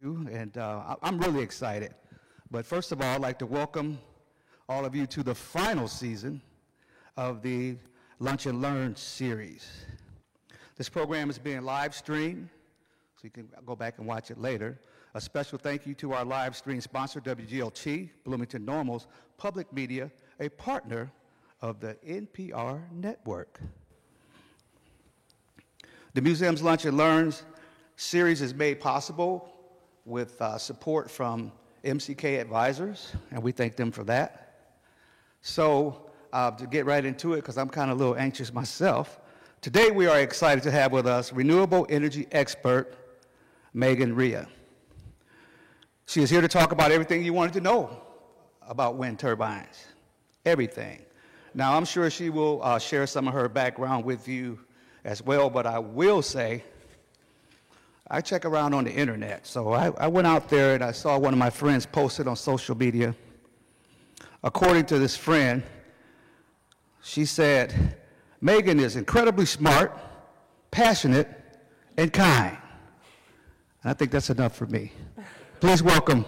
And I'm really excited. But first of all, I'd like to welcome all of you to the final season of the Lunch and Learn series. This program is being live streamed, so you can go back and watch it later. A special thank you to our live stream sponsor, WGLT, Bloomington Normal's Public Media, a partner of the NPR network. The museum's Lunch and Learns series is made possible with support from MCK Advisors, and we thank them for that. So to get right into it, because I'm kind of a little anxious myself, today we are excited to have with us renewable energy expert Megan Rea. She is here to talk about everything you wanted to know about wind turbines, everything. Now, I'm sure she will share some of her background with you as well, but I will say, I check around on the internet. So I went out there and I saw one of my friends posted on social media. According to this friend, she said, Megan is incredibly smart, passionate, and kind. And I think that's enough for me. Please welcome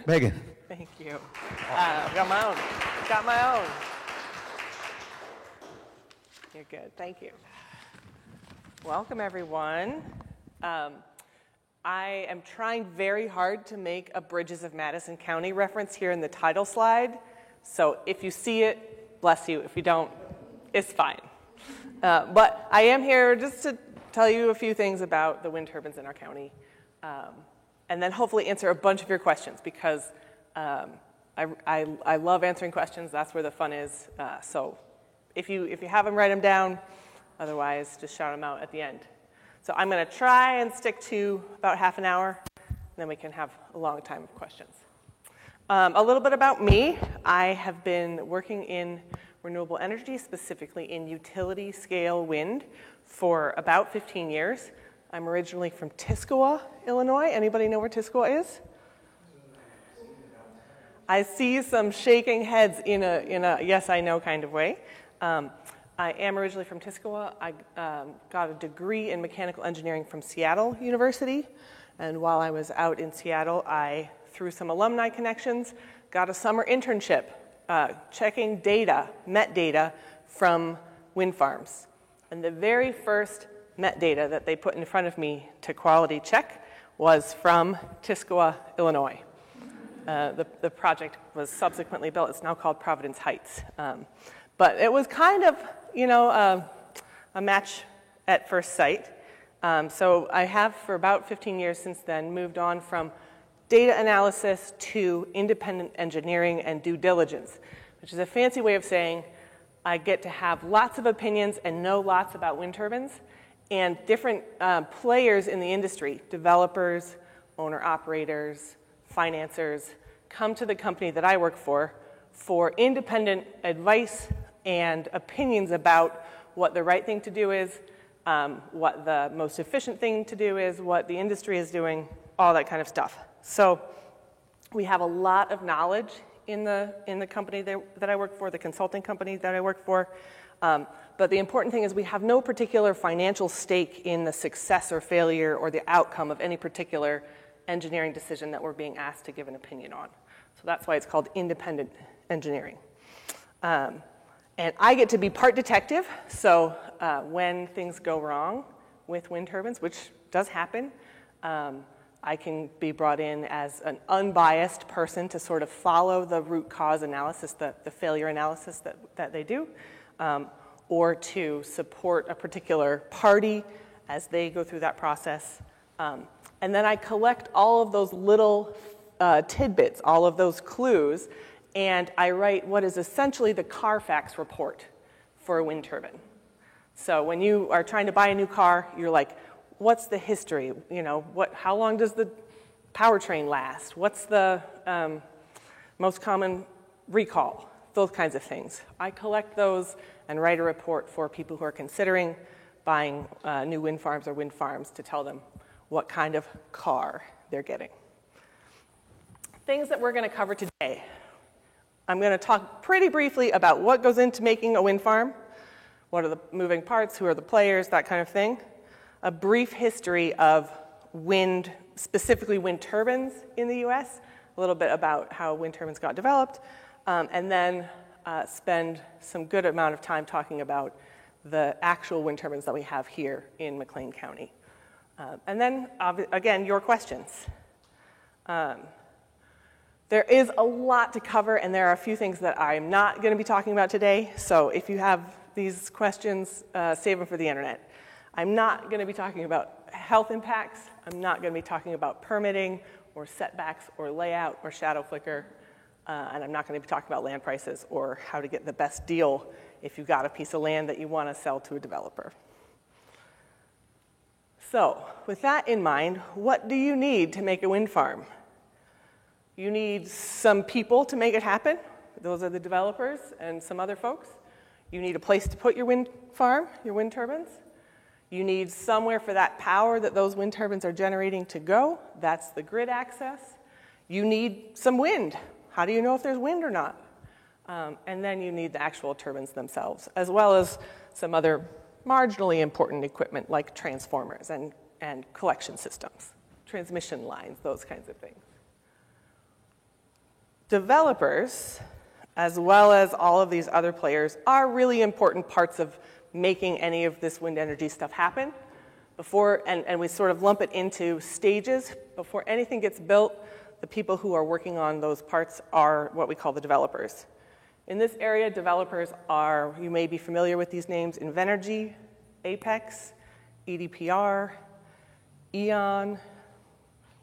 Megan. Thank you. I've got my own. Got my own. You're good. Thank you. Welcome, everyone. I am trying very hard to make a Bridges of Madison County reference here in the title slide. So if you see it, bless you. If you don't, it's fine. But I am here just to tell you a few things about the wind turbines in our county, and then hopefully answer a bunch of your questions, because I love answering questions. That's where the fun is. So if you have them, write them down. Otherwise, just shout them out at the end. So I'm going to try and stick to about half an hour, and then we can have a long time of questions. A little bit about me. I have been working in renewable energy, specifically in utility scale wind, for about 15 years. I'm originally from Tiscowa, Illinois. Anybody know where Tiscowa is? I see some shaking heads in a yes, I know kind of way. I am originally from Tiscowa. I got a degree in mechanical engineering from Seattle University. And while I was out in Seattle, I, through some alumni connections, got a summer internship checking data, MET data, from wind farms. And the very first MET data that they put in front of me to quality check was from Tiscowa, Illinois. The project was subsequently built. It's now called Providence Heights. But it was kind of, a match at first sight. So I have, for about 15 years since then, moved on from data analysis to independent engineering and due diligence, which is a fancy way of saying I get to have lots of opinions and know lots about wind turbines, and different players in the industry, developers, owner-operators, financiers, come to the company that I work for independent advice and opinions about what the right thing to do is, what the most efficient thing to do is, what the industry is doing, all that kind of stuff. So we have a lot of knowledge in the company that I work for, the consulting company that I work for. But the important thing is we have no particular financial stake in the success or failure or the outcome of any particular engineering decision that we're being asked to give an opinion on. So that's why it's called independent engineering. And I get to be part detective, so when things go wrong with wind turbines, which does happen, I can be brought in as an unbiased person to sort of follow the root cause analysis, the failure analysis that they do, or to support a particular party as they go through that process. And then I collect all of those little tidbits, all of those clues, and I write what is essentially the Carfax report for a wind turbine. So when you are trying to buy a new car, you're like, what's the history? How long does the powertrain last? What's the most common recall? Those kinds of things. I collect those and write a report for people who are considering buying new wind farms or wind farms to tell them what kind of car they're getting. Things that we're going to cover today. I'm going to talk pretty briefly about what goes into making a wind farm, what are the moving parts, who are the players, that kind of thing. A brief history of wind specifically wind turbines in the US, a little bit about how wind turbines got developed, and then spend some good amount of time talking about the actual wind turbines that we have here in McLean County. And then, again, your questions. There is a lot to cover, and there are a few things that I'm not going to be talking about today. So if you have these questions, save them for the internet. I'm not going to be talking about health impacts. I'm not going to be talking about permitting or setbacks or layout or shadow flicker. And I'm not going to be talking about land prices or how to get the best deal if you've got a piece of land that you want to sell to a developer. So with that in mind, what do you need to make a wind farm? You need some people to make it happen. Those are the developers and some other folks. You need a place to put your wind farm, your wind turbines. You need somewhere for that power that those wind turbines are generating to go. That's the grid access. You need some wind. How do you know if there's wind or not? And then you need the actual turbines themselves, as well as some other marginally important equipment like transformers and collection systems, transmission lines, those kinds of things. Developers, as well as all of these other players, are really important parts of making any of this wind energy stuff happen. And we sort of lump it into stages. Before anything gets built, the people who are working on those parts are what we call the developers. In this area, developers are, you may be familiar with these names, Invenergy, Apex, EDPR, E.ON,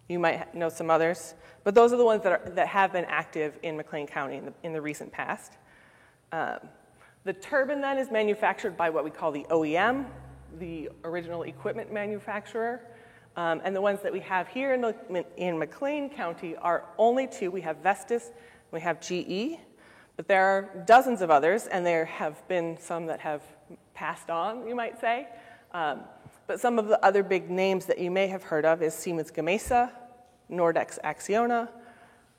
you might know some others, but those are the ones that have been active in McLean County in the recent past. The turbine then is manufactured by what we call the OEM, the original equipment manufacturer. And the ones that we have here in McLean County are only two. We have Vestas, we have GE, but there are dozens of others, and there have been some that have passed on, you might say. But some of the other big names that you may have heard of is Siemens Gamesa, Nordex Acciona,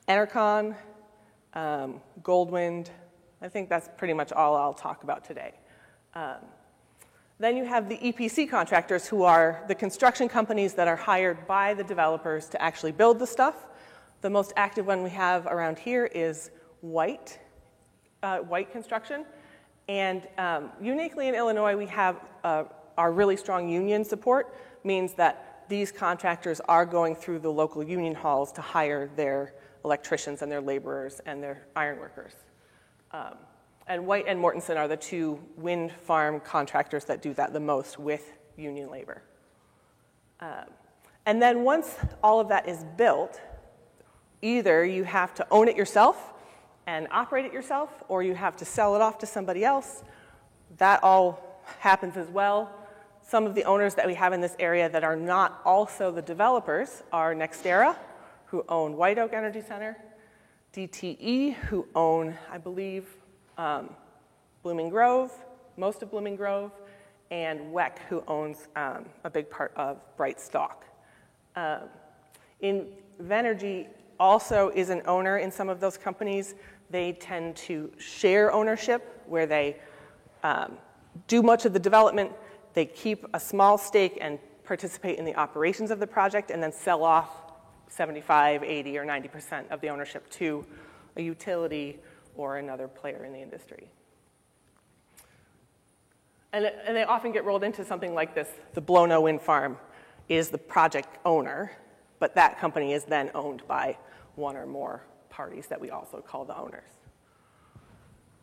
Enercon, Goldwind. I think that's pretty much all I'll talk about today. Then you have the EPC contractors, who are the construction companies that are hired by the developers to actually build the stuff. The most active one we have around here is White Construction. And uniquely in Illinois, we have our really strong union support, means that these contractors are going through the local union halls to hire their electricians and their laborers and their iron workers. And White and Mortensen are the two wind farm contractors that do that the most with union labor. And then once all of that is built, either you have to own it yourself and operate it yourself, or you have to sell it off to somebody else. That all happens as well. Some of the owners that we have in this area that are not also the developers are NextEra, who own White Oak Energy Center, DTE, who own, I believe, Blooming Grove, most of Blooming Grove, and WEC, who owns a big part of Bright Stalk. Invenergy also is an owner in some of those companies. They tend to share ownership, where they do much of the development, they keep a small stake and participate in the operations of the project, and then sell off 75, 80, or 90% of the ownership to a utility or another player in the industry. And they often get rolled into something like this. The Blono Wind Farm is the project owner, but that company is then owned by one or more parties that we also call the owners.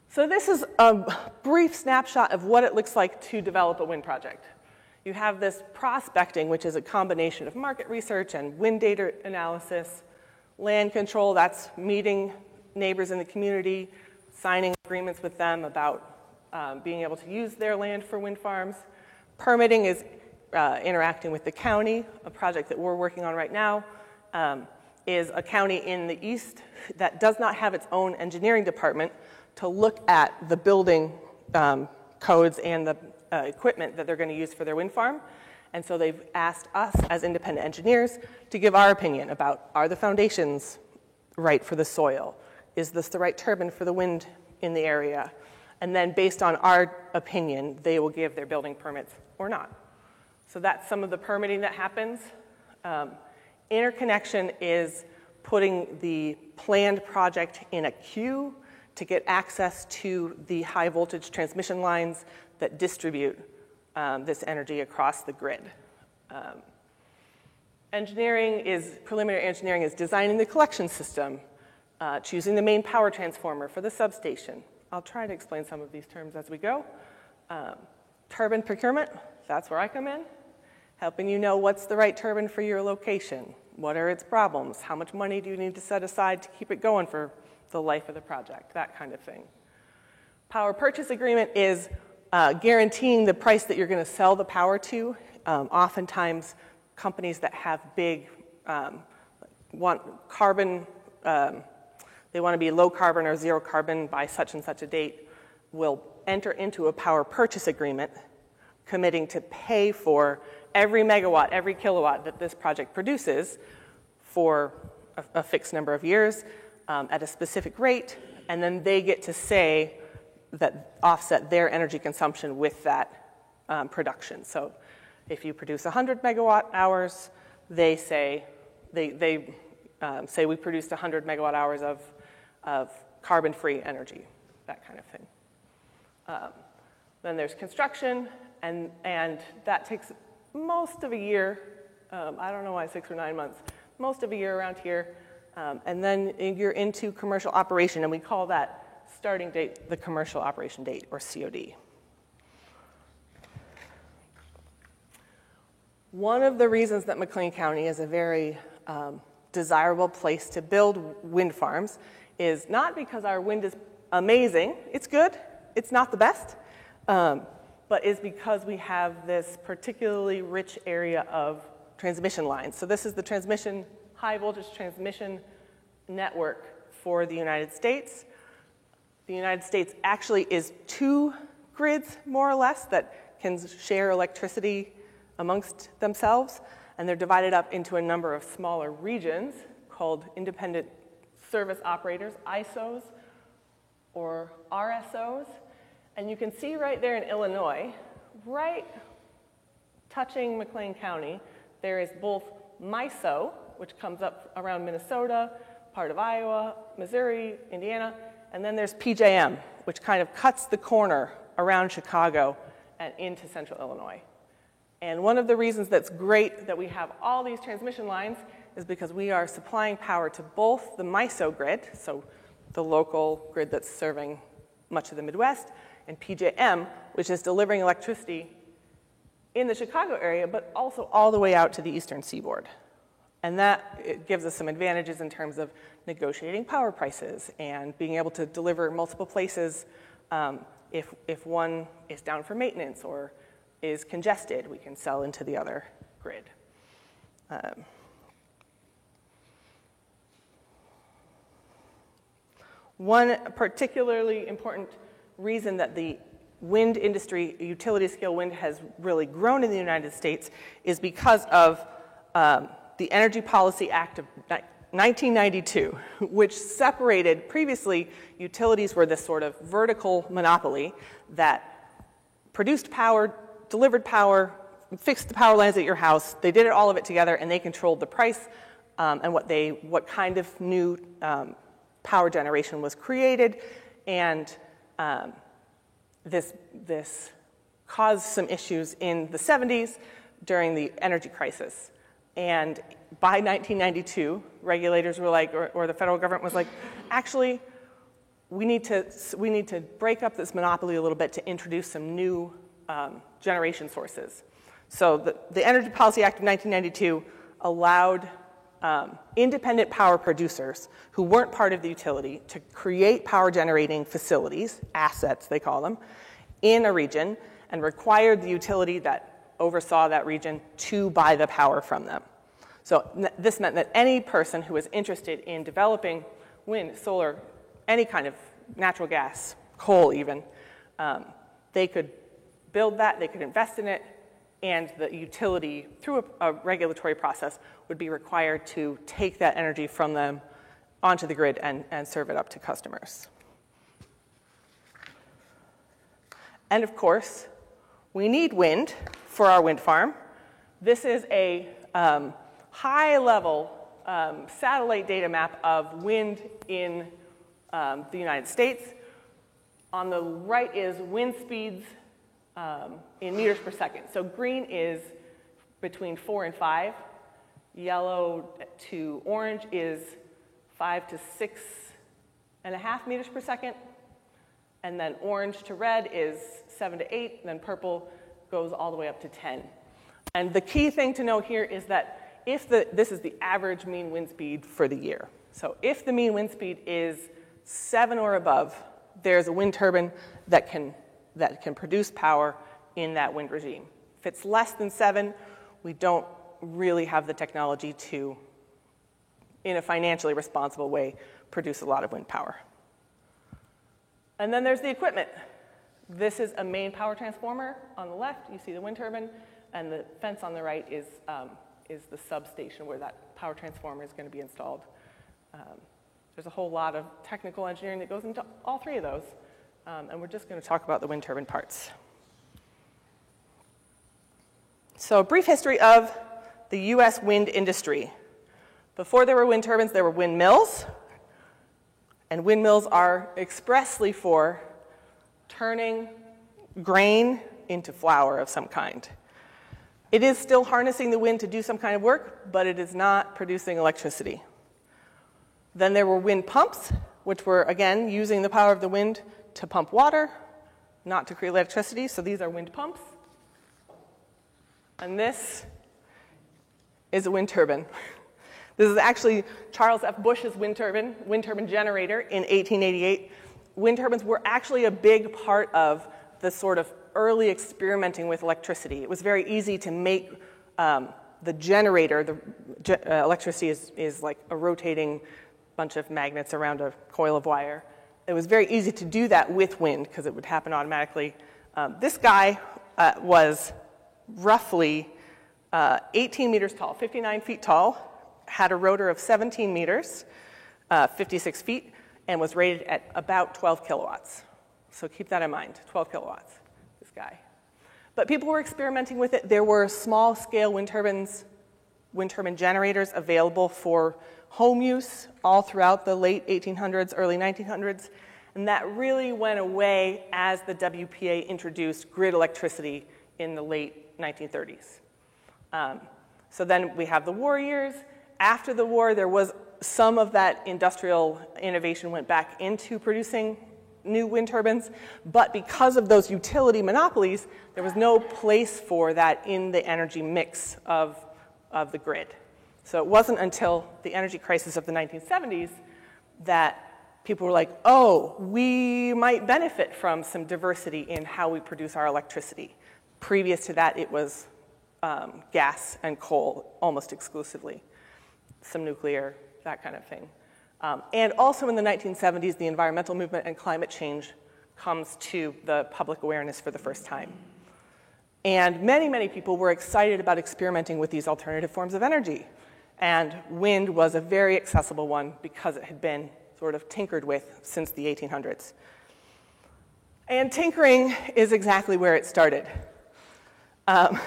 So this is a brief snapshot of what it looks like to develop a wind project. You have this prospecting, which is a combination of market research and wind data analysis, land control, that's meeting neighbors in the community, signing agreements with them about being able to use their land for wind farms. Permitting is interacting with the county. A project that we're working on right now is a county in the east that does not have its own engineering department to look at the building codes and the equipment that they're going to use for their wind farm. And so they've asked us as independent engineers to give our opinion about, are the foundations right for the soil? Is this the right turbine for the wind in the area? And then based on our opinion, they will give their building permits or not. So that's some of the permitting that happens. Interconnection is putting the planned project in a queue to get access to the high voltage transmission lines that distribute this energy across the grid. Preliminary engineering is designing the collection system, choosing the main power transformer for the substation. I'll try to explain some of these terms as we go. Turbine procurement, that's where I come in, helping you know what's the right turbine for your location, what are its problems, how much money do you need to set aside to keep it going for the life of the project, that kind of thing. Power purchase agreement is guaranteeing the price that you're going to sell the power to. Oftentimes, companies that have big, want carbon, they want to be low carbon or zero carbon by such and such a date, will enter into a power purchase agreement committing to pay for every megawatt, every kilowatt that this project produces for a fixed number of years at a specific rate, and then they get to say that offset their energy consumption with that production. So if you produce 100 megawatt hours, they say say we produced 100 megawatt hours of carbon-free energy, that kind of thing. Then there's construction, and that takes most of a year. I don't know why 6 or 9 months. Most of a year around here. And then you're into commercial operation, and we call that starting date the commercial operation date, or COD. One of the reasons that McLean County is a very desirable place to build wind farms is not because our wind is amazing. It's good. It's not the best. But is because we have this particularly rich area of transmission lines. So this is the high voltage transmission network for the United States. The United States actually is 2 grids, more or less, that can share electricity amongst themselves, and they're divided up into a number of smaller regions called independent service operators, ISOs, or RSOs. And you can see right there in Illinois, right touching McLean County, there is both MISO, which comes up around Minnesota, part of Iowa, Missouri, Indiana, and then there's PJM, which kind of cuts the corner around Chicago and into central Illinois. And one of the reasons that's great that we have all these transmission lines is because we are supplying power to both the MISO grid, so the local grid that's serving much of the Midwest, and PJM, which is delivering electricity in the Chicago area, but also all the way out to the eastern seaboard. And it gives us some advantages in terms of negotiating power prices and being able to deliver multiple places. If one is down for maintenance or is congested, we can sell into the other grid. One particularly important reason that the wind industry, utility scale wind, has really grown in the United States is because of the Energy Policy Act of 1992, which separated, previously utilities were this sort of vertical monopoly that produced power, delivered power, fixed the power lines at your house. They did all of it together, and they controlled the price and what kind of new power generation was created. And this caused some issues in the 70s during the energy crisis. And by 1992, regulators were like, or the federal government was like, actually, we need to break up this monopoly a little bit to introduce some new generation sources. So the Energy Policy Act of 1992 allowed independent power producers who weren't part of the utility to create power generating facilities, assets they call them, in a region, and required the utility that oversaw that region to buy the power from them. So this meant that any person who was interested in developing wind, solar, any kind of natural gas, coal even, they could build that, they could invest in it, and the utility, through a regulatory process, would be required to take that energy from them onto the grid and serve it up to customers. And of course, we need wind for our wind farm. This is a high-level satellite data map of wind in the United States. On the right is wind speeds in meters per second. So green is between 4 and 5. Yellow to orange is 5 to 6.5 meters per second. And then orange to red is 7 to 8. And then purple goes all the way up to 10. And the key thing to know here is that this is the average mean wind speed for the year. So if the mean wind speed is 7 or above, there's a wind turbine that can produce power in that wind regime. If it's less than 7, we don't really have the technology to, in a financially responsible way, produce a lot of wind power. And then there's the equipment. This is a main power transformer. On the left, you see the wind turbine, and the fence on the right is the substation where that power transformer is going to be installed. There's a whole lot of technical engineering that goes into all three of those, and we're just going to talk about the wind turbine parts. So a brief history of the US wind industry. Before there were wind turbines, there were windmills, and windmills are expressly for turning grain into flour of some kind. It is still harnessing the wind to do some kind of work, but it is not producing electricity. Then there were wind pumps, which were, again, using the power of the wind to pump water, not to create electricity. So these are wind pumps. And this is a wind turbine. This is actually Charles F. Bush's wind turbine generator in 1888. Wind turbines were actually a big part of the sort of early experimenting with electricity. It was very easy to make the generator, electricity is like a rotating bunch of magnets around a coil of wire. It was very easy to do that with wind because it would happen automatically. This guy was roughly 18 meters tall, 59 feet tall, had a rotor of 17 meters, 56 feet, and was rated at about 12 kilowatts. So keep that in mind, 12 kilowatts, this guy. But people were experimenting with it. There were small-scale wind turbine generators available for home use all throughout the late 1800s, early 1900s, and that really went away as the WPA introduced grid electricity in the late 1930s. So then we have the war years. After the war, there was some of that industrial innovation went back into producing new wind turbines, but because of those utility monopolies, there was no place for that in the energy mix of the grid. So it wasn't until the energy crisis of the 1970s that people were like, oh, we might benefit from some diversity in how we produce our electricity. Previous to that, it was gas and coal almost exclusively, some nuclear, that kind of thing. And also in the 1970s, the environmental movement and climate change comes to the public awareness for the first time. And many, many people were excited about experimenting with these alternative forms of energy. And wind was a very accessible one because it had been sort of tinkered with since the 1800s. And tinkering is exactly where it started. On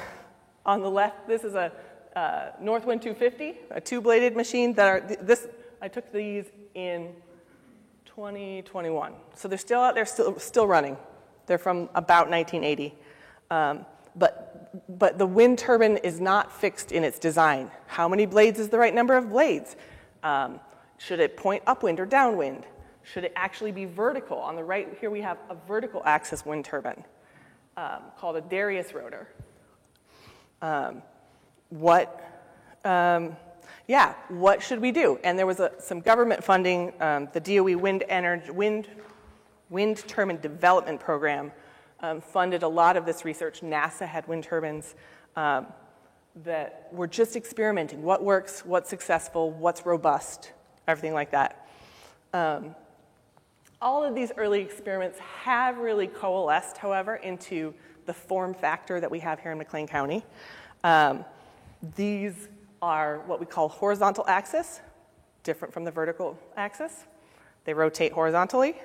the left, this is a Northwind 250, a two-bladed machine I took these in 2021. So they're still out there, still running. They're from about 1980. But the wind turbine is not fixed in its design. How many blades is the right number of blades? Should it point upwind or downwind? Should it actually be vertical? On the right here we have a vertical axis wind turbine called a Darius rotor. What should we do? And there was some government funding, the DOE Wind Turbine Development Program funded a lot of this research. NASA had wind turbines that were just experimenting. What works, what's successful, what's robust, everything like that. All of these early experiments have really coalesced, however, into the form factor that we have here in McLean County. These are what we call horizontal axis, different from the vertical axis. They rotate horizontally.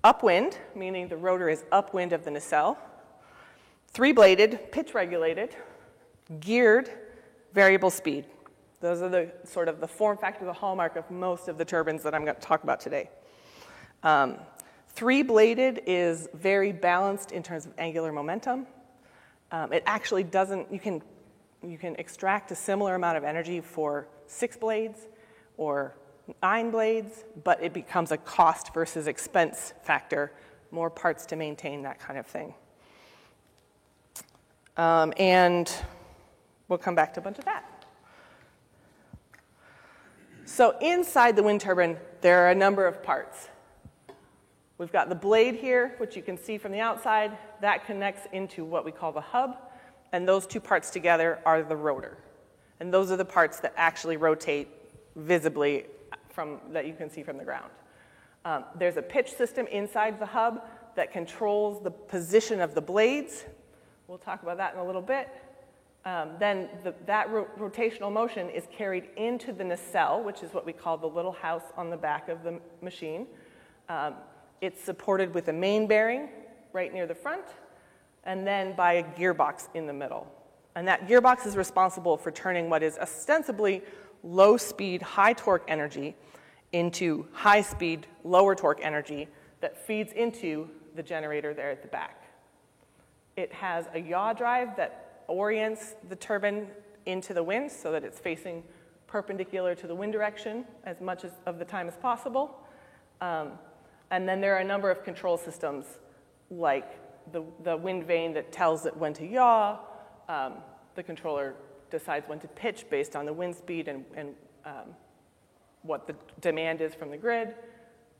Upwind, meaning the rotor is upwind of the nacelle. Three-bladed, pitch regulated, geared variable speed. Those are the sort of the form factor, the hallmark of most of the turbines that I'm going to talk about today. Three-bladed is very balanced in terms of angular momentum. It actually doesn't, you can extract a similar amount of energy for 6 blades or 9 blades, but it becomes a cost versus expense factor, more parts to maintain, that kind of thing. And we'll come back to a bunch of that. So inside the wind turbine, there are a number of parts. We've got the blade here, which you can see from the outside. That connects into what we call the hub, and those two parts together are the rotor. And those are the parts that actually rotate visibly that you can see from the ground. There's a pitch system inside the hub that controls the position of the blades. We'll talk about that in a little bit. Then that rotational motion is carried into the nacelle, which is what we call the little house on the back of the machine. It's supported with a main bearing right near the front, and then by a gearbox in the middle. And that gearbox is responsible for turning what is ostensibly low-speed, high-torque energy into high-speed, lower-torque energy that feeds into the generator there at the back. It has a yaw drive that orients the turbine into the wind so that it's facing perpendicular to the wind direction as much of the time as possible. And then there are a number of control systems like the wind vane that tells it when to yaw. The controller decides when to pitch based on the wind speed and what the demand is from the grid,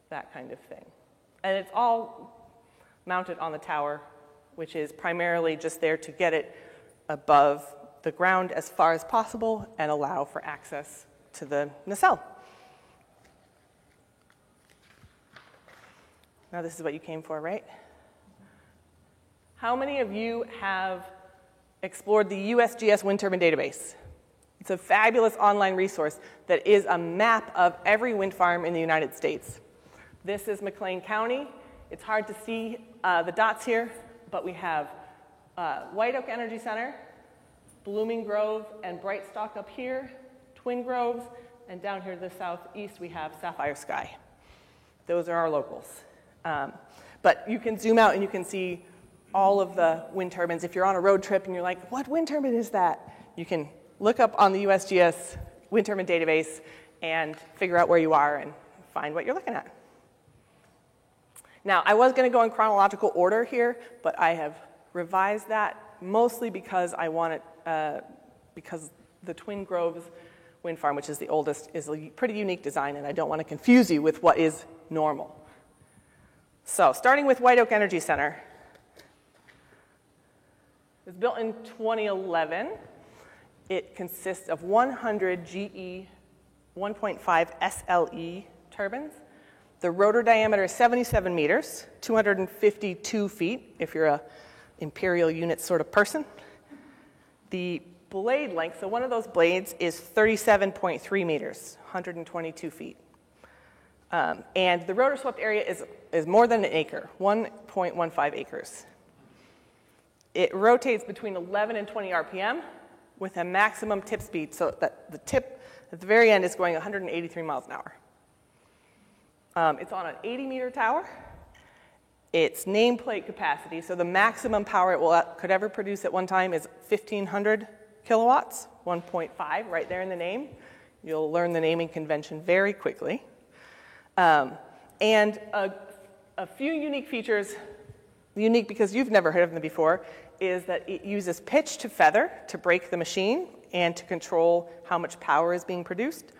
that kind of thing. And it's all mounted on the tower, which is primarily just there to get it above the ground as far as possible and allow for access to the nacelle. Now this is what you came for, right? How many of you have explored the USGS wind turbine database? It's a fabulous online resource that is a map of every wind farm in the United States. This is McLean County. It's hard to see the dots here, but we have White Oak Energy Center, Blooming Grove and Bright Stock up here, Twin Groves, and down here to the southeast we have Sapphire Sky. Those are our locals. But you can zoom out and you can see all of the wind turbines. If you're on a road trip and you're like, what wind turbine is that? You can look up on the USGS wind turbine database and figure out where you are and find what you're looking at. Now, I was going to go in chronological order here, but I have revised that mostly because I want it, because the Twin Groves wind farm, which is the oldest, is a pretty unique design, and I don't want to confuse you with what is normal. So, starting with White Oak Energy Center. It was built in 2011. It consists of 100 GE 1.5 SLE turbines. The rotor diameter is 77 meters, 252 feet, if you're a imperial unit sort of person. The blade length, so one of those blades is 37.3 meters, 122 feet. And the rotor swept area is more than an acre, 1.15 acres. It rotates between 11 and 20 RPM with a maximum tip speed, so that the tip at the very end is going 183 miles an hour. It's on an 80-meter tower. Its nameplate capacity, so the maximum power it could ever produce at one time is 1,500 kilowatts, 1.5, right there in the name. You'll learn the naming convention very quickly. And a few unique features, unique because you've never heard of them before, is that it uses pitch to feather to brake the machine and to control how much power is being produced.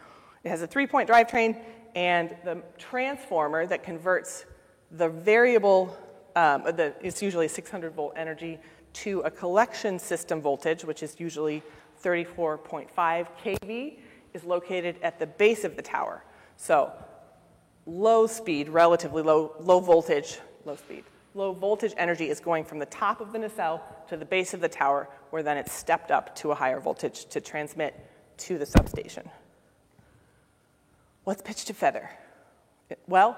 It has a 3-point drivetrain and the transformer that converts the variable, it's usually 600-volt energy, to a collection system voltage, which is usually 34.5 kV, is located at the base of the tower. So low speed, relatively low voltage, low speed. Low voltage energy is going from the top of the nacelle to the base of the tower, where then it's stepped up to a higher voltage to transmit to the substation. What's pitch to feather? Well,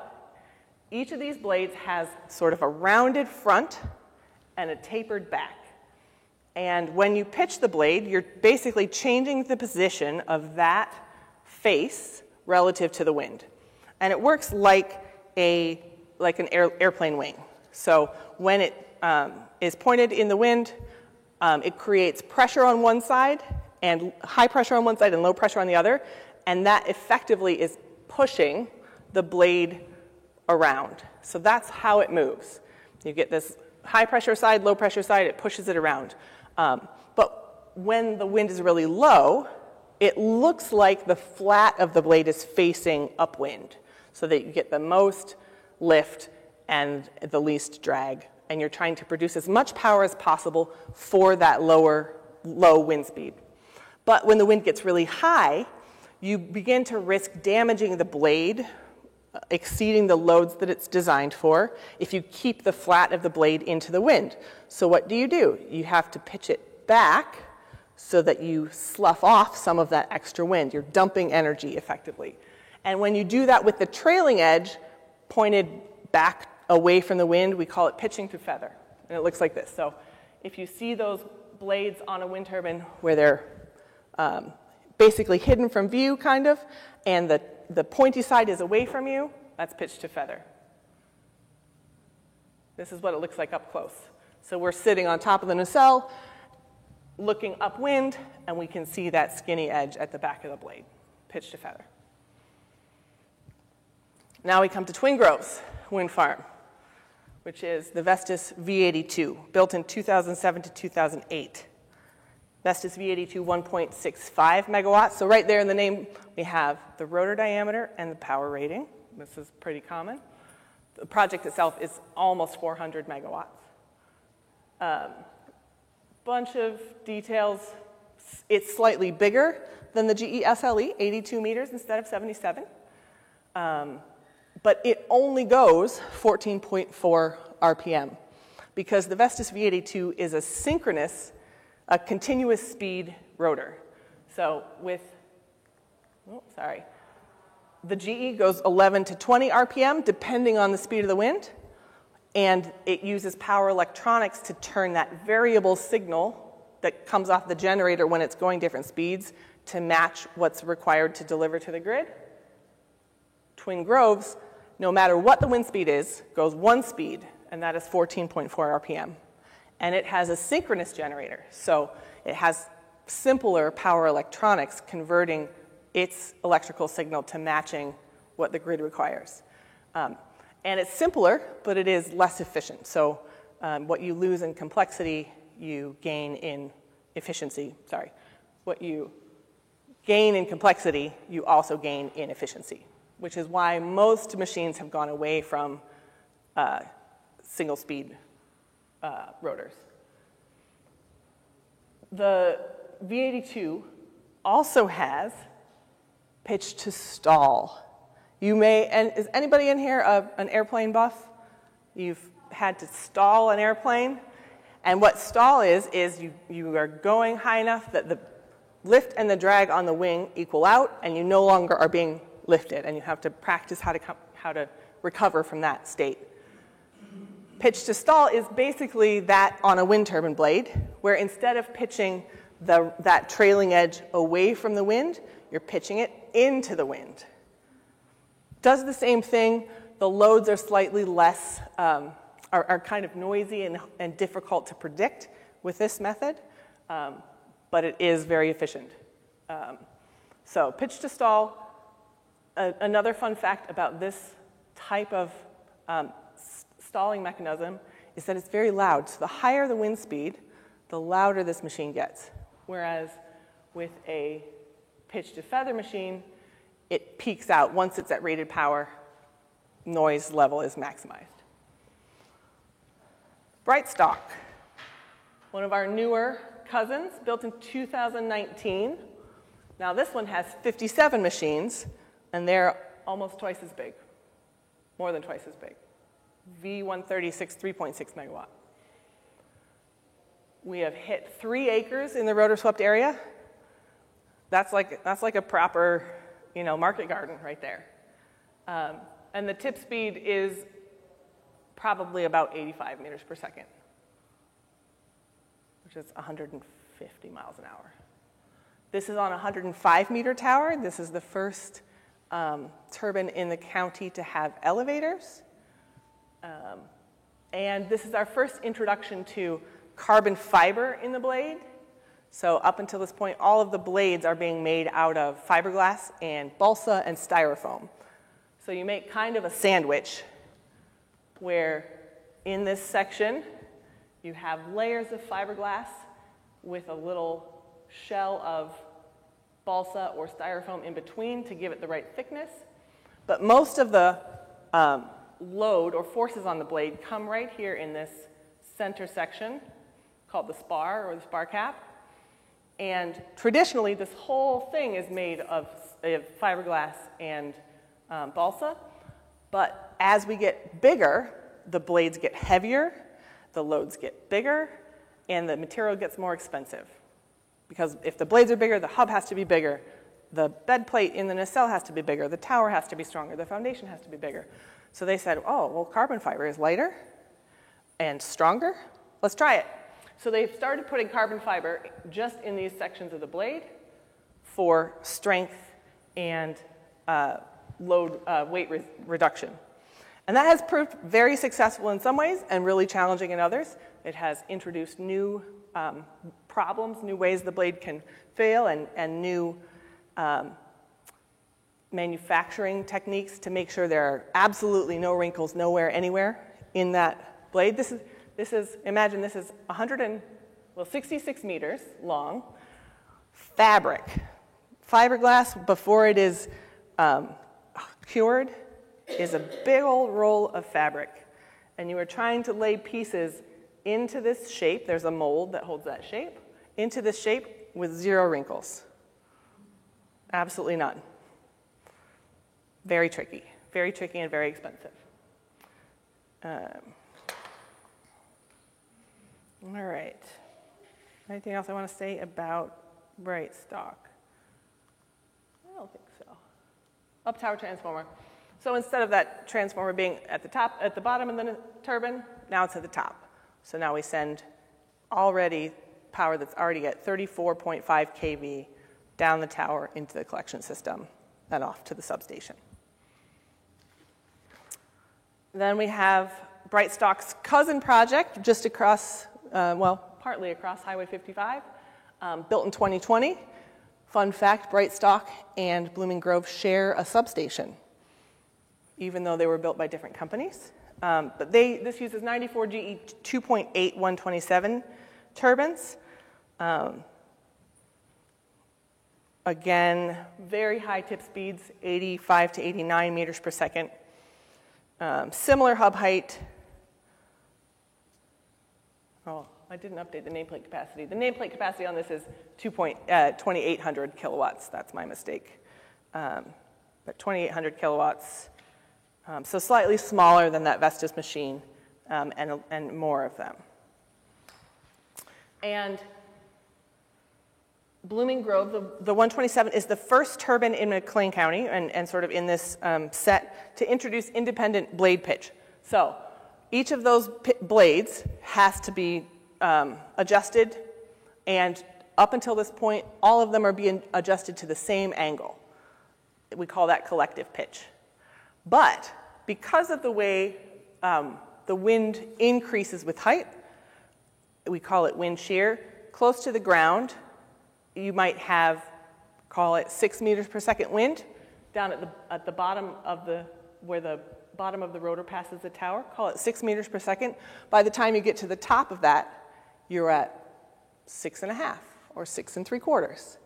each of these blades has sort of a rounded front and a tapered back. And when you pitch the blade, you're basically changing the position of that face relative to the wind. And it works like an airplane wing. So when it is pointed in the wind, it creates pressure on one side, and high pressure on one side and low pressure on the other, and that effectively is pushing the blade around. So that's how it moves. You get this high pressure side, low pressure side, it pushes it around. But when the wind is really low, it looks like the flat of the blade is facing upwind, so that you get the most lift and the least drag. And you're trying to produce as much power as possible for that low wind speed. But when the wind gets really high, you begin to risk damaging the blade, exceeding the loads that it's designed for, if you keep the flat of the blade into the wind. So what do? You have to pitch it back so that you slough off some of that extra wind. You're dumping energy effectively. And when you do that with the trailing edge pointed back away from the wind, we call it pitching to feather. And it looks like this. So if you see those blades on a wind turbine where they're basically hidden from view, kind of, and the pointy side is away from you, that's pitch to feather. This is what it looks like up close. So we're sitting on top of the nacelle, looking upwind, and we can see that skinny edge at the back of the blade, pitch to feather. Now we come to Twin Groves Wind Farm, which is the Vestas V82, built in 2007 to 2008. Vestas V82, 1.65 megawatts. So right there in the name, we have the rotor diameter and the power rating. This is pretty common. The project itself is almost 400 megawatts. Bunch of details. It's slightly bigger than the GE SLE, 82 meters instead of 77. But it only goes 14.4 RPM because the Vestas V82 is a continuous speed rotor. So the GE goes 11 to 20 RPM depending on the speed of the wind, and it uses power electronics to turn that variable signal that comes off the generator when it's going different speeds to match what's required to deliver to the grid. Twin Groves, no matter what the wind speed is, goes one speed, and that is 14.4 RPM. And it has a synchronous generator, so it has simpler power electronics converting its electrical signal to matching what the grid requires. And it's simpler, but it is less efficient. So what you lose in complexity, you gain in efficiency. What you gain in complexity, you also gain in efficiency, which is why most machines have gone away from single-speed rotors. The V82 also has pitch to stall. And is anybody in here an airplane buff? You've had to stall an airplane? And what stall is you are going high enough that the lift and the drag on the wing equal out, and you no longer are being lifted, and you have to practice how to recover from that state. Pitch to stall is basically that on a wind turbine blade, where instead of pitching that trailing edge away from the wind, you're pitching it into the wind. Does the same thing. The loads are slightly less, are kind of noisy and difficult to predict with this method, but it is very efficient. So pitch to stall. Another fun fact about this type of stalling mechanism is that it's very loud. So the higher the wind speed, the louder this machine gets. Whereas with a pitch to feather machine, it peaks out. Once it's at rated power, noise level is maximized. Brightstock, one of our newer cousins, built in 2019. Now this one has 57 machines, and they're almost twice as big, more than twice as big. V136, 3.6 megawatt. We have hit 3 acres in the rotor swept area. That's like a proper, market garden right there. And the tip speed is probably about 85 meters per second. which is 150 miles an hour. This is on a 105-meter tower. This is the first turbine in the county to have elevators. And this is our first introduction to carbon fiber in the blade. So up until this point, all of the blades are being made out of fiberglass and balsa and styrofoam. So you make kind of a sandwich where in this section, you have layers of fiberglass with a little shell of balsa or styrofoam in between to give it the right thickness. But most of the load or forces on the blade come right here in this center section called the spar or the spar cap. And traditionally, this whole thing is made of fiberglass and balsa. But as we get bigger, the blades get heavier, the loads get bigger, and the material gets more expensive. Because if the blades are bigger, the hub has to be bigger, the bed plate in the nacelle has to be bigger, the tower has to be stronger, the foundation has to be bigger. So they said, oh, well, carbon fiber is lighter and stronger. Let's try it. So they started putting carbon fiber just in these sections of the blade for strength and weight reduction. And that has proved very successful in some ways and really challenging in others. It has introduced new problems, new ways the blade can fail, and new manufacturing techniques to make sure there are absolutely no wrinkles nowhere, anywhere in that blade. Imagine this is 66 meters long, fabric. Fiberglass, before it is cured, is a big old roll of fabric. And you are trying to lay pieces into this shape. There's a mold that holds that shape. Into this shape with 0 wrinkles. Absolutely none. Very tricky and very expensive. All right. Anything else I want to say about Brightstock? I don't think so. Up tower transformer. So instead of that transformer being at the bottom of the turbine, now it's at the top. So now we send power that's already at 34.5 kV down the tower into the collection system and off to the substation. Then we have Brightstock's cousin project just across, partly across Highway 55, built in 2020. Fun fact, Brightstock and Blooming Grove share a substation, even though they were built by different companies. But this uses 94 GE 2.8 127 turbines. Again, very high tip speeds, 85 to 89 meters per second. Similar hub height. Oh, I didn't update the nameplate capacity. The nameplate capacity on this is 2,800 kilowatts. That's my mistake. But 2,800 kilowatts. So slightly smaller than that Vestas machine, and more of them. And Blooming Grove, the 127, is the first turbine in McLean County and sort of in this set to introduce independent blade pitch. So each of those blades has to be adjusted, and up until this point, all of them are being adjusted to the same angle. We call that collective pitch. But because of the way the wind increases with height, we call it wind shear, close to the ground, you might have, call it 6 meters per second wind down at the bottom of where the bottom of the rotor passes the tower, call it 6 meters per second. By the time you get to the top of that, you're at 6.5 or 6 3/4.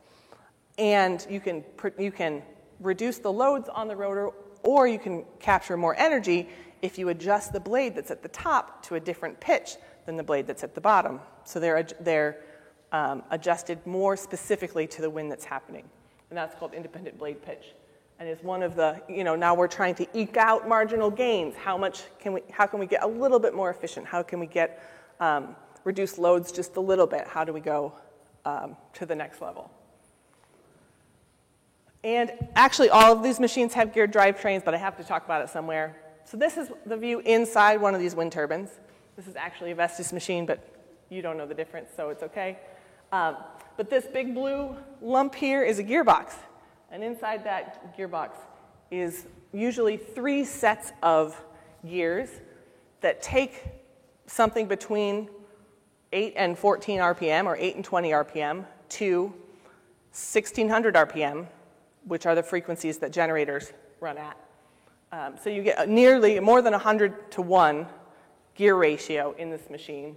And you can reduce the loads on the rotor, or you can capture more energy if you adjust the blade that's at the top to a different pitch than the blade that's at the bottom. So they're adjusted more specifically to the wind that's happening. And that's called independent blade pitch. And is one of the, now we're trying to eke out marginal gains. How can we get a little bit more efficient? How can we get reduce loads just a little bit? How do we go to the next level? And actually, all of these machines have geared drivetrains, but I have to talk about it somewhere. So this is the view inside one of these wind turbines. This is actually a Vestas machine, but You don't know the difference, so it's okay. But this big blue lump here is a gearbox. And inside that gearbox is usually 3 sets of gears that take something between 8 and 14 RPM, or 8 and 20 RPM, to 1600 RPM, which are the frequencies that generators run at. So you get nearly more than 100 to 1 gear ratio in this machine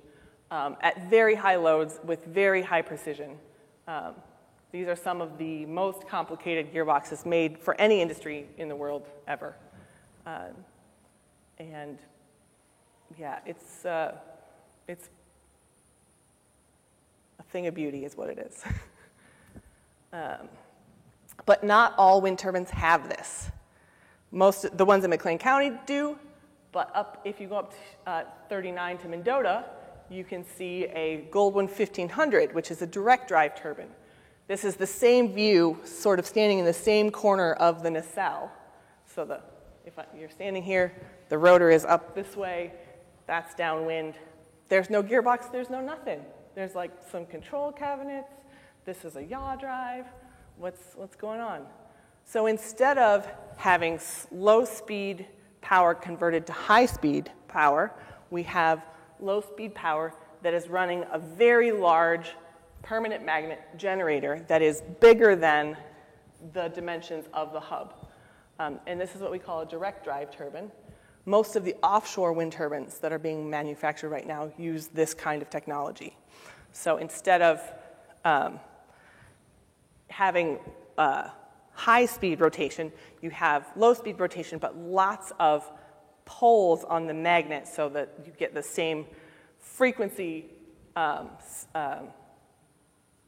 at very high loads with very high precision. These are some of the most complicated gearboxes made for any industry in the world ever. And yeah, it's a thing of beauty is what it is. But not all wind turbines have this. Most, the ones in McLean County do, but if you go up to 39 to Mendota, you can see a Goldwyn 1500, which is a direct drive turbine. This is the same view, sort of standing in the same corner of the nacelle. So you're standing here, the rotor is up this way, that's downwind. There's no gearbox, there's no nothing. There's like some control cabinets, this is a yaw drive, what's going on? So instead of having low-speed power converted to high-speed power, we have low-speed power that is running a very large permanent magnet generator that is bigger than the dimensions of the hub. And this is what we call a direct drive turbine. Most of the offshore wind turbines that are being manufactured right now use this kind of technology. So instead of having high-speed rotation, you have low-speed rotation, but lots of poles on the magnet so that you get the same frequency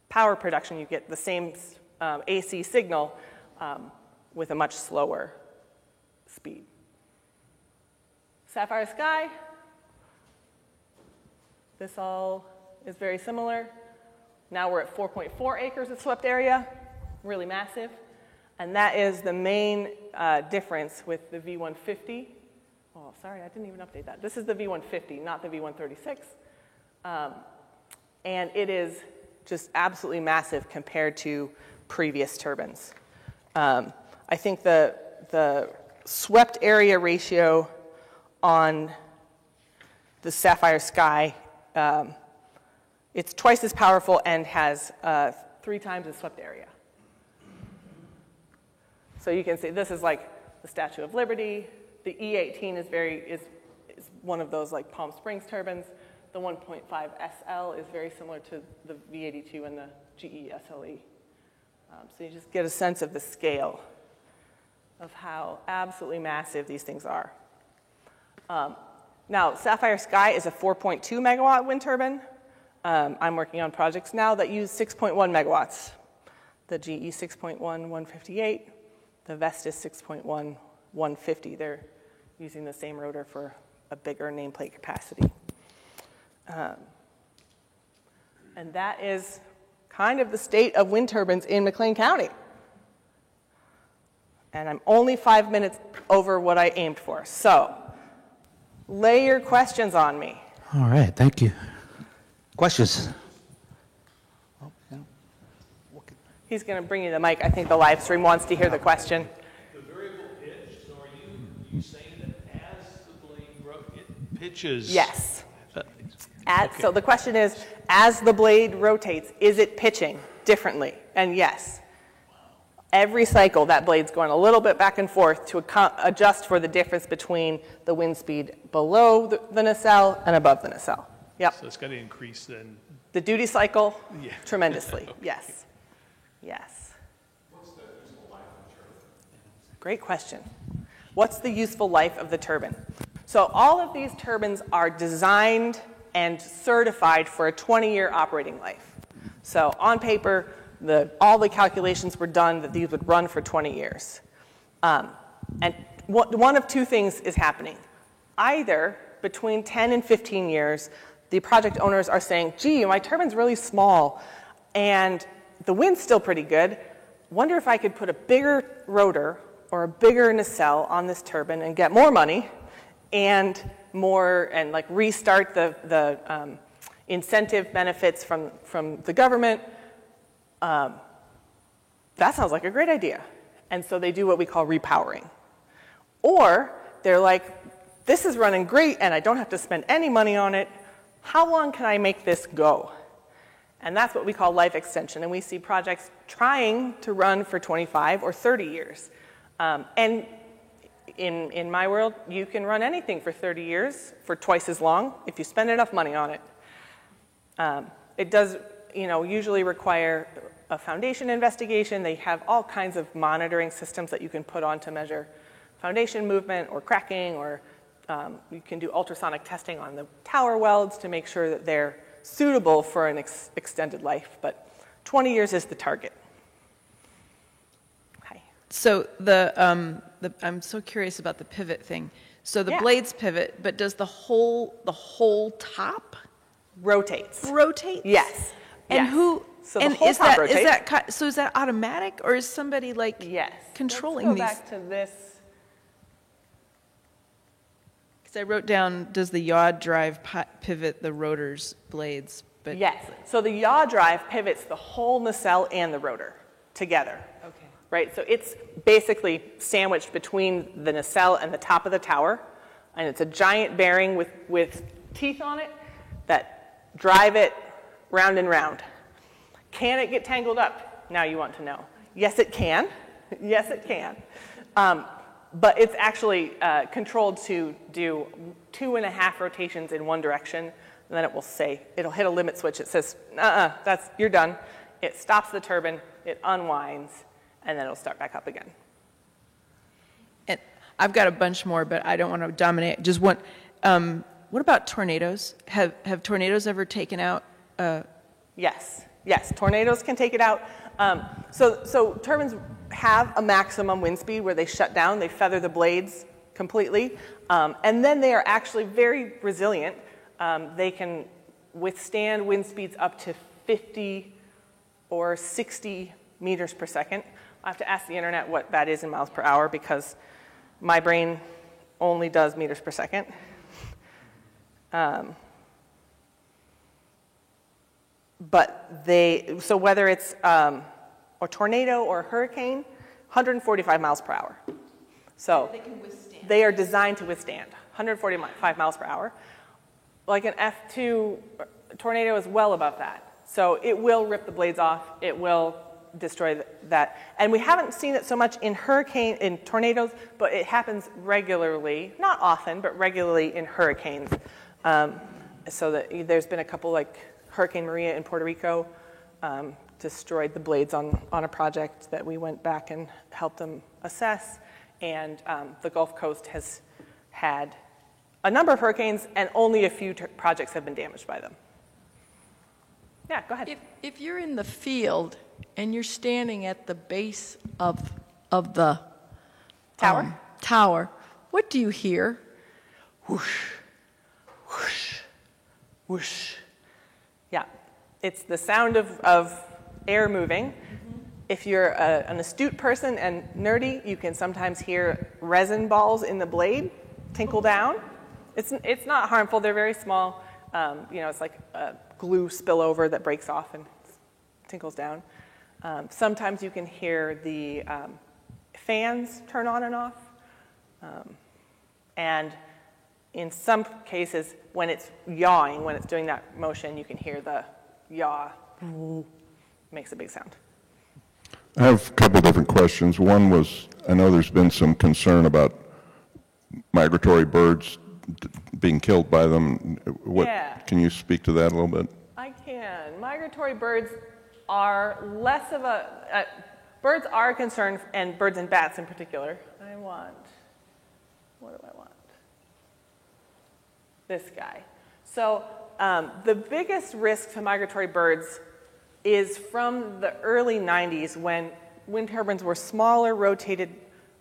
power production. You get the same AC signal with a much slower speed. Sapphire Sky, this all is very similar. Now we're at 4.4 acres of swept area, really massive. And that is the main difference with the V150. Oh, sorry, I didn't even update that. This is the V150, not the V136. And it is just absolutely massive compared to previous turbines. I think the swept area ratio on the Sapphire Sky, it's twice as powerful and has 3 times the swept area. So you can see this is like the Statue of Liberty. The E18 is one of those like Palm Springs turbines. The 1.5 SL is very similar to the V82 and the GE SLE. So you just get a sense of the scale of how absolutely massive these things are. Now, Sapphire Sky is a 4.2 megawatt wind turbine. I'm working on projects now that use 6.1 megawatts. The GE 6.1 158, the Vestas 6.1 150. They're using the same rotor for a bigger nameplate capacity. And that is kind of the state of wind turbines in McLean County. And I'm only 5 minutes over what I aimed for. So, lay your questions on me. All right, thank you. Questions? Oh, yeah. He's going to bring you the mic. I think the live stream wants to hear the question. The variable pitch, so are you saying that as the blade pitches? Yes. Okay. So the question is, as the blade rotates, is it pitching differently? And yes. Every cycle, that blade's going a little bit back and forth to adjust for the difference between the wind speed below the nacelle and above the nacelle. Yep. So it's got to increase then. The duty cycle, Yeah. tremendously. Okay. Yes. Yes. What's the useful life of the turbine? Great question. What's the useful life of the turbine? So all of these turbines are designed and certified for a 20-year operating life. So on paper, all the calculations were done that these would run for 20 years. And one of 2 things is happening. Either between 10 and 15 years, the project owners are saying, gee, my turbine's really small, and the wind's still pretty good. Wonder if I could put a bigger rotor or a bigger nacelle on this turbine and get more money and like restart the incentive benefits from the government. That sounds like a great idea. And so they do what we call repowering. Or they're like, this is running great and I don't have to spend any money on it. How long can I make this go? And that's what we call life extension. And we see projects trying to run for 25 or 30 years. And in my world, you can run anything for 30 years for twice as long if you spend enough money on it. It does, usually require a foundation investigation. They have all kinds of monitoring systems that you can put on to measure foundation movement or cracking, or you can do ultrasonic testing on the tower welds to make sure that they're suitable for an extended life. But 20 years is the target. Okay. So I'm so curious about the pivot thing. So the blades pivot, but does the whole top Rotates. rotate? Yes. And Yes. who? So the and whole is top that rotates. so is that automatic, or is somebody like Yes. controlling Let's go these? back to this. Because I wrote down, does the yaw drive pivot the rotor's blades? But Yes. So the yaw drive pivots the whole nacelle and the rotor together. Okay. Right? So it's basically sandwiched between the nacelle and the top of the tower. And it's a giant bearing with teeth on it that drive it round and round. Can it get tangled up? Now you want to know. Yes, it can. Yes, it can. But it's actually controlled to do 2.5 rotations in one direction, and then it'll hit a limit switch. It says, you're done. It stops the turbine, it unwinds, and then it'll start back up again. And I've got a bunch more, but I don't want to dominate. Just one. What about tornadoes? Have tornadoes ever taken out? Yes, tornadoes can take it out. So turbines have a maximum wind speed where they shut down, they feather the blades completely, and then they are actually very resilient. They can withstand wind speeds up to 50 or 60 meters per second. I have to ask the internet what that is in miles per hour because my brain only does meters per second. So whether it's a tornado or a hurricane, 145 miles per hour. So They can withstand. they are designed to withstand 145 miles per hour. Like an F2 tornado is well above that. So it will rip the blades off. It will destroy that. And we haven't seen it so much in tornadoes, but it happens regularly, not often, but regularly in hurricanes. So that there's been a couple, like Hurricane Maria in Puerto Rico, destroyed the blades on a project that we went back and helped them assess. And the Gulf Coast has had a number of hurricanes, and only a few projects have been damaged by them. Yeah, go ahead. If you're in the field and you're standing at the base of the Tower? what do you hear? Whoosh, whoosh, whoosh. Yeah, it's the sound of air moving. If you're an astute person and nerdy, you can sometimes hear resin balls in the blade tinkle down. It's not harmful. They're very small. It's like a glue spillover that breaks off and tinkles down. Sometimes you can hear the fans turn on and off. And in some cases, when it's yawing, when it's doing that motion, you can hear the yaw. Makes a big sound. I have a couple different questions. One was, I know there's been some concern about migratory birds being killed by them. Yeah. Can you speak to that a little bit? I can. Migratory birds are less of a... birds are a concern, and birds and bats in particular. What do I want? This guy. So the biggest risk to migratory birds is from the early 90s when wind turbines were smaller, rotated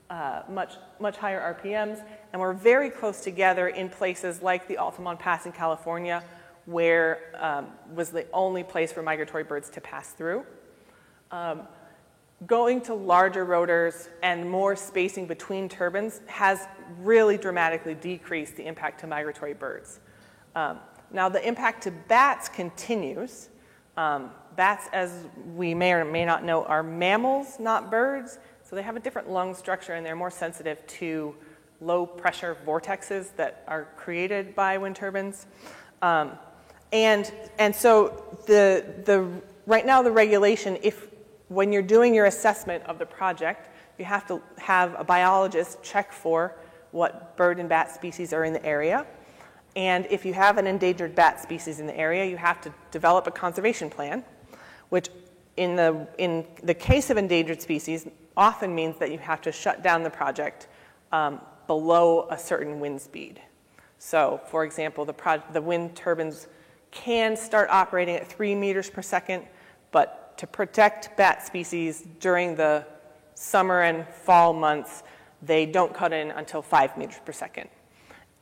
much higher RPMs, and were very close together in places like the Altamont Pass in California, where was the only place for migratory birds to pass through. Going to larger rotors and more spacing between turbines has really dramatically decreased the impact to migratory birds. Now, the impact to bats continues. Bats, as we may or may not know, are mammals, not birds. So they have a different lung structure, and they're more sensitive to low-pressure vortexes that are created by wind turbines. And so right now the regulation, when you're doing your assessment of the project, you have to have a biologist check for what bird and bat species are in the area. And if you have an endangered bat species in the area, you have to develop a conservation plan, which in the case of endangered species often means that you have to shut down the project below a certain wind speed. So, for example, the wind turbines can start operating at 3 meters per second, but to protect bat species during the summer and fall months, they don't cut in until 5 meters per second.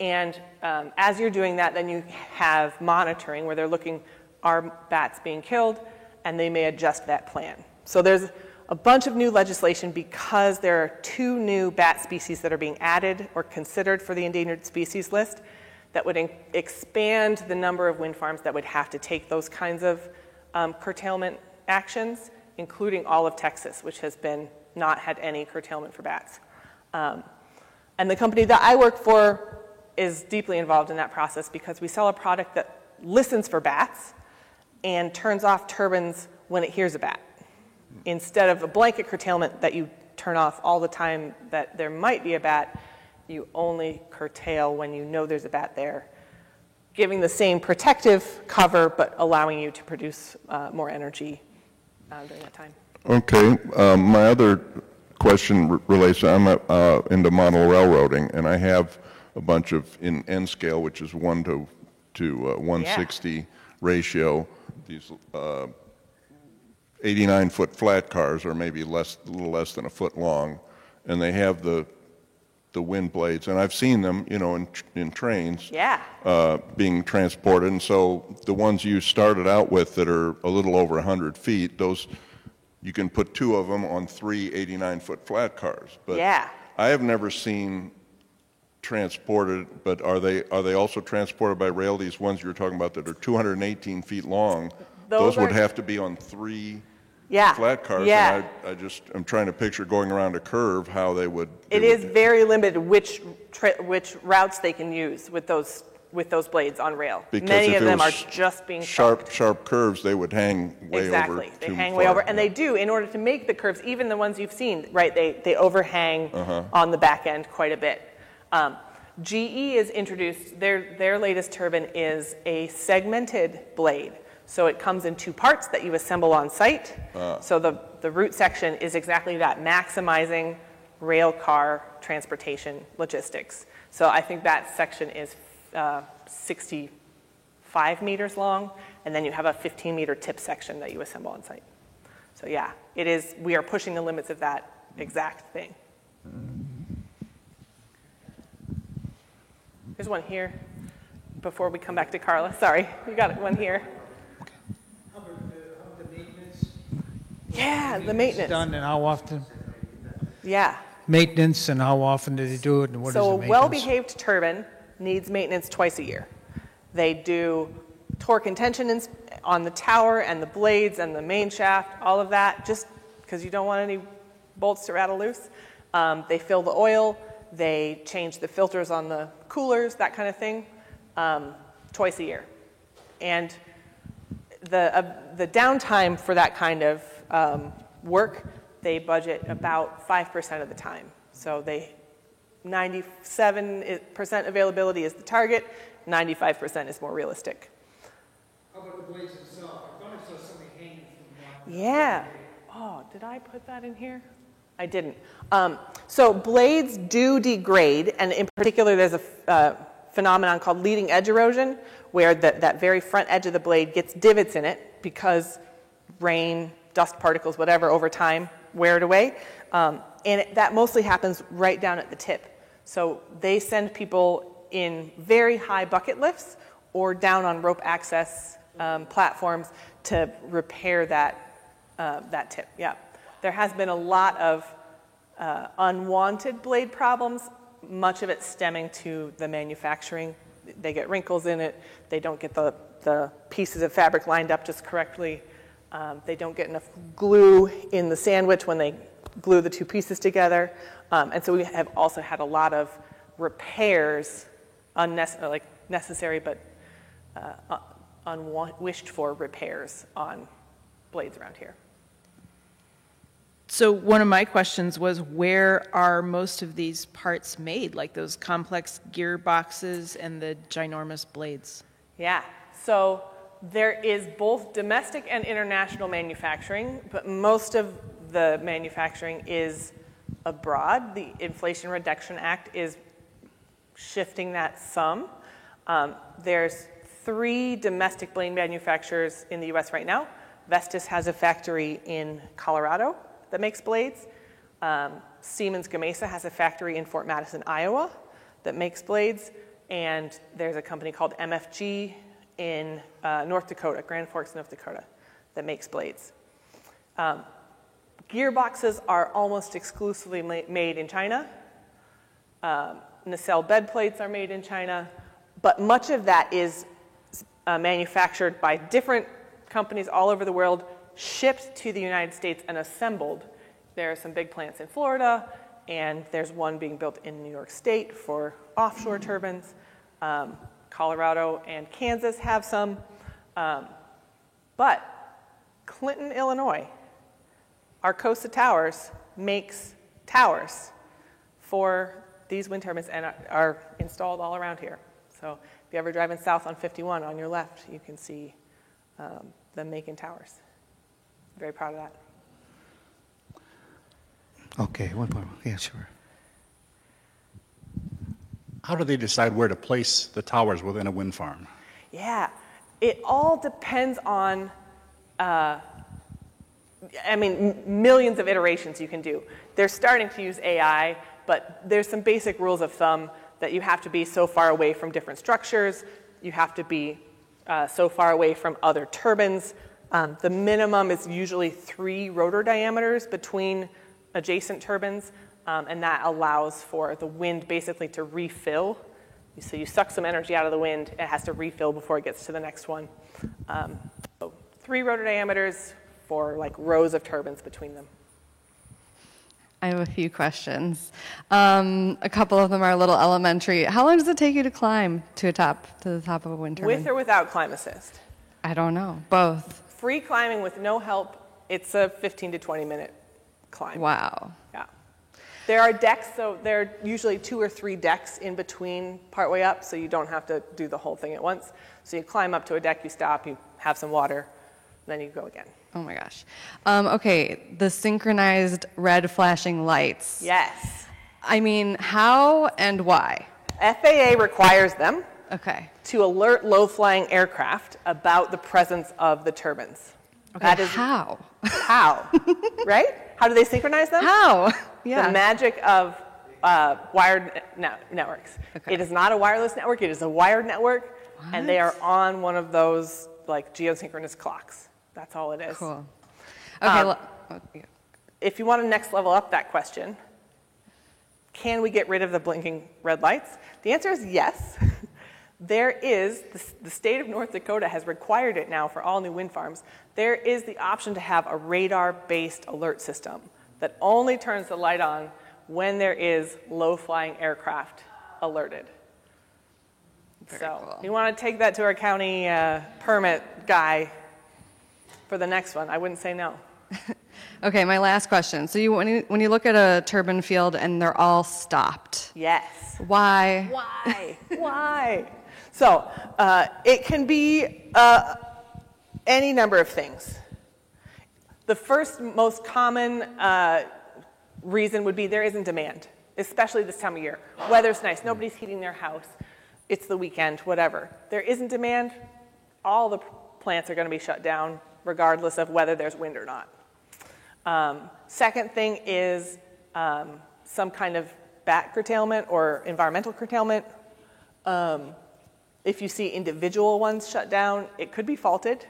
And as you're doing that, then you have monitoring where they're looking, are bats being killed, and they may adjust that plan. So there's a bunch of new legislation because there are 2 new bat species that are being added or considered for the endangered species list that would expand the number of wind farms that would have to take those kinds of curtailment actions, including all of Texas, which has not had any curtailment for bats. And the company that I work for is deeply involved in that process because we sell a product that listens for bats and turns off turbines when it hears a bat, instead of a blanket curtailment that you turn off all the time that there might be a bat. You only curtail when you know there's a bat there, giving the same protective cover but allowing you to produce more energy during that time. Okay. My other question relates to, I'm into model railroading, and I have a bunch of, in N scale, which is 1 to 160 ratio, these 89-foot flat cars are maybe a little less than a foot long, and they have the wind blades, and I've seen them, in trains, being transported. And so the ones you started out with that are a little over 100 feet, those you can put 2 of them on 3 89-foot flat cars. But I have never seen transported, but are they also transported by rail? These ones you were talking about that are 218 feet long, those would have to be on 3 flat cars. And I'm trying to picture going around a curve how they would. It is very limited which routes they can use with those blades on rail. Because many of them are just being sharp curves. They would hang way over. Exactly, they hang way over, and they do in order to make the curves. Even the ones you've seen, right? They overhang on the back end quite a bit. GE has introduced their latest turbine is a segmented blade. So it comes in 2 parts that you assemble on site. So the root section is exactly that, maximizing rail car transportation logistics. So I think that section is 65 meters long, and then you have a 15-meter tip section that you assemble on site. So yeah, it is. We are pushing the limits of that exact thing. There's one here. Before we come back to Carla, sorry, you got one here. How about the maintenance? Yeah, the maintenance. Done and how often? Yeah. Maintenance and how often do they do it and what is the So a maintenance? well-behaved turbine needs maintenance twice a year. They do torque and tension on the tower and the blades and the main shaft, all of that, just because you don't want any bolts to rattle loose. They fill the oil. They change the filters on the coolers, that kind of thing, twice a year. And the downtime for that kind of work, they budget about 5% of the time. So 97% availability is the target, 95% is more realistic. How about the blades themselves? I thought I saw something hanging from one. Yeah. Oh, did I put that in here? I didn't. So blades do degrade, and in particular there's a phenomenon called leading edge erosion, where that very front edge of the blade gets divots in it because rain, dust particles, whatever, over time wear it away. And that mostly happens right down at the tip. So they send people in very high bucket lifts or down on rope access platforms to repair that tip. Yeah. There has been a lot of unwanted blade problems, much of it stemming to the manufacturing they get wrinkles in it. They don't get the pieces of fabric lined up just correctly. They don't get enough glue in the sandwich when they glue the two pieces together. And so we have also had a lot of repairs, necessary but unwished for repairs on blades around here. So one of my questions was, where are most of these parts made, like those complex gearboxes and the ginormous blades? Yeah, so there is both domestic and international manufacturing, but most of the manufacturing is abroad. The Inflation Reduction Act is shifting that some. There's 3 domestic blade manufacturers in the US right now. Vestas has a factory in Colorado that makes blades. Siemens Gamesa has a factory in Fort Madison, Iowa that makes blades. And there's a company called MFG in North Dakota, Grand Forks, North Dakota, that makes blades. Gearboxes are almost exclusively made in China. Nacelle bed plates are made in China, but much of that is manufactured by different companies all over the world, shipped to the United States and assembled. There are some big plants in Florida, and there's one being built in New York State for offshore turbines. Colorado and Kansas have some. But Clinton, Illinois, Arcosa Towers makes towers for these wind turbines and are installed all around here. So if you're ever driving south on 51 on your left, you can see them making towers. Very proud of that. Okay, one more. Yeah, sure. How do they decide where to place the towers within a wind farm? Yeah, it all depends on, millions of iterations you can do. They're starting to use AI, but there's some basic rules of thumb that you have to be so far away from different structures. You have to be so far away from other turbines. The minimum is usually 3 rotor diameters between adjacent turbines, and that allows for the wind basically to refill. So you suck some energy out of the wind, it has to refill before it gets to the next one. So 3 rotor diameters for like rows of turbines between them. I have a few questions. A couple of them are a little elementary. How long does it take you to climb to the top of a wind turbine? With or without climb assist? I don't know. Both. Free climbing with no help, it's a 15 to 20 minute climb. Wow. Yeah. There are decks, so there are usually 2 or 3 decks in between partway up, so you don't have to do the whole thing at once. So you climb up to a deck, you stop, you have some water, then you go again. Oh my gosh. Okay, the synchronized red flashing lights. Yes. I mean, how and why? FAA requires them Okay. to alert low-flying aircraft about the presence of the turbines. Okay, That is how? how, right? How do they synchronize them? How? Yeah. The magic of wired networks. Okay. It is not a wireless network, it is a wired network, and they are on one of those like geosynchronous clocks. That's all it is. Cool. Okay. If you want to next level up that question, can we get rid of the blinking red lights? The answer is yes. There is, the state of North Dakota has required it now for all new wind farms. There is the option to have a radar-based alert system that only turns the light on when there is low-flying aircraft alerted. Very So cool. you want to take that to our county permit guy for the next one. I wouldn't say no. Okay, my last question. So when you look at a turbine field and they're all stopped, Yes. why? Why? Why? So it can be any number of things. The first most common reason would be there isn't demand, especially this time of year. Weather's nice, nobody's heating their house, it's the weekend, whatever. There isn't demand, all the plants are going to be shut down regardless of whether there's wind or not. Second thing is some kind of bat curtailment or environmental curtailment. If you see individual ones shut down, it could be faulted,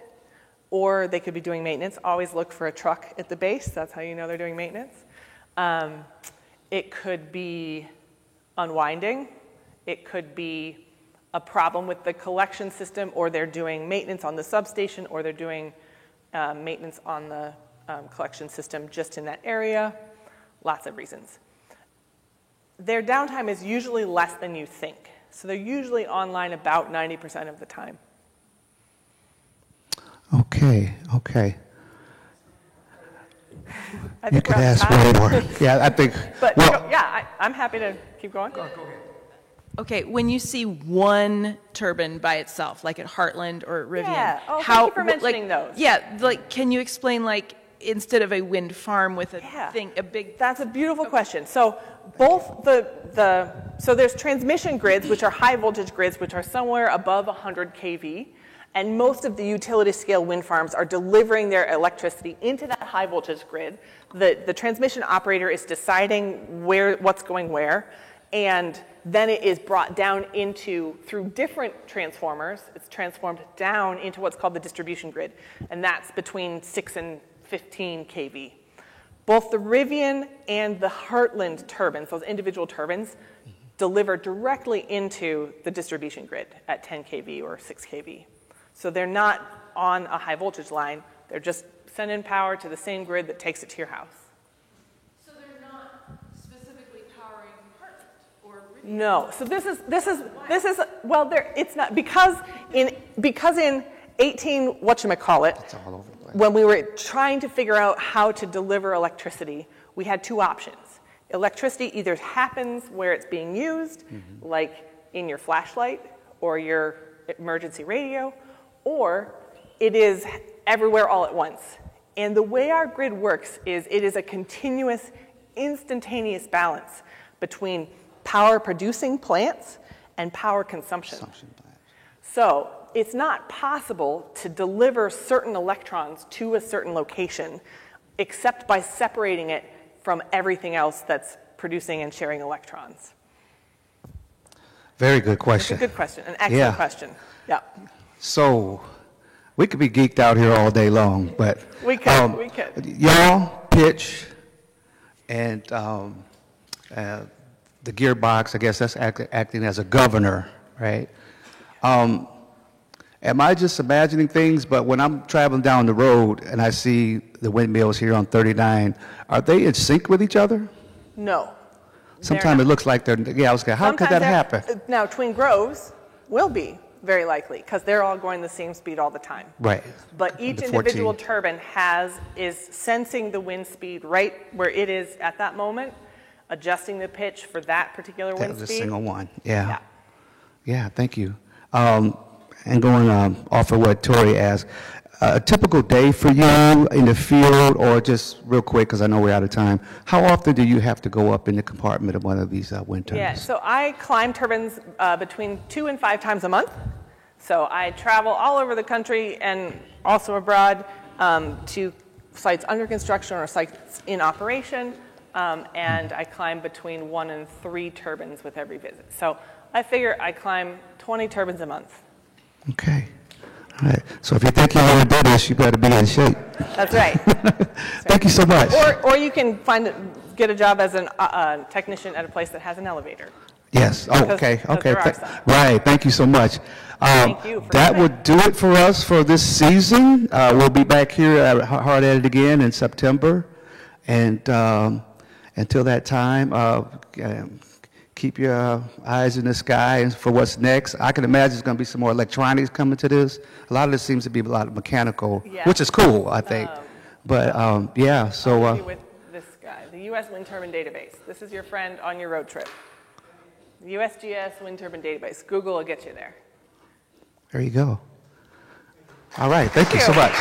or they could be doing maintenance. Always look for a truck at the base. That's how you know they're doing maintenance. It could be unwinding. It could be a problem with the collection system, or they're doing maintenance on the substation, or they're doing maintenance on the collection system just in that area. Lots of reasons. Their downtime is usually less than you think. So they're usually online about 90% of the time. Okay. I You think could we're out of ask time. way more. Yeah, I think. But Well, I'm happy to keep going. Go ahead. Okay, when you see one turbine by itself, like at Heartland or at Rivian, Yeah. Oh, thank you for mentioning those. Yeah, like, can you explain, like, instead of a wind farm with a thing, a big... That's a beautiful question. So both so there's transmission grids, which are high voltage grids, which are somewhere above 100 kV, and most of the utility scale wind farms are delivering their electricity into that high voltage grid. The transmission operator is deciding what's going where, and then it is brought down through different transformers, it's transformed down into what's called the distribution grid, and that's between 6 and 15 kV. Both the Rivian and the Heartland turbines, those individual turbines, deliver directly into the distribution grid at 10 kV or 6 kV. So they're not on a high voltage line, they're just sending power to the same grid that takes it to your house. So they're not specifically powering Heartland or Rivian? No, so this is well, it's not, because in 18, it's all over the place. when we were trying to figure out how to deliver electricity, we had two options. Electricity either happens where it's being used, like in your flashlight or your emergency radio, or it is everywhere all at once. And the way our grid works is it is a continuous, instantaneous balance between power producing plants and power consumption. So it's not possible to deliver certain electrons to a certain location except by separating it from everything else that's producing and sharing electrons. Very good question. It's a good question, an excellent question. Yeah. So we could be geeked out here all day long, but We could. Y'all, pitch, and the gearbox, I guess that's acting as a governor, right? Am I just imagining things? But when I'm traveling down the road and I see the windmills here on 39, are they in sync with each other? No. Sometimes it looks like they're, yeah, I was going, how could that happen? Now, Twin Groves will be very likely because they're all going the same speed all the time. Right. But each The individual 14. turbine is sensing the wind speed right where it is at that moment, adjusting the pitch for that particular That wind was a speed. single one, yeah. Yeah, thank you. And going off of what Tori asked, a typical day for you in the field, or just real quick, because I know we're out of time, how often do you have to go up in the compartment of one of these wind turbines? Yeah, so I climb turbines between 2 and 5 times a month. So I travel all over the country and also abroad to sites under construction or sites in operation, and I climb between 1 and 3 turbines with every visit. So I figure I climb 20 turbines a month. Okay. All right. So if you think you want to do this, you better be in shape. That's right. Thank you so much. Or you can get a job as a technician at a place that has an elevator. Yes. Oh, okay. Because Okay. there are some. Right. Thank you so much. Thank you for that coming. would do it for us for this season. We'll be back here at Hard at It again in September. And until that time, keep your eyes in the sky for what's next. I can imagine there's going to be some more electronics coming to this. A lot of this seems to be a lot of mechanical, Yeah. which is cool, I think. But yeah, so I'll leave you with this guy, the U.S. Wind Turbine Database. This is your friend on your road trip. The USGS Wind Turbine Database. Google will get you there. there you go. All right, thank you so much.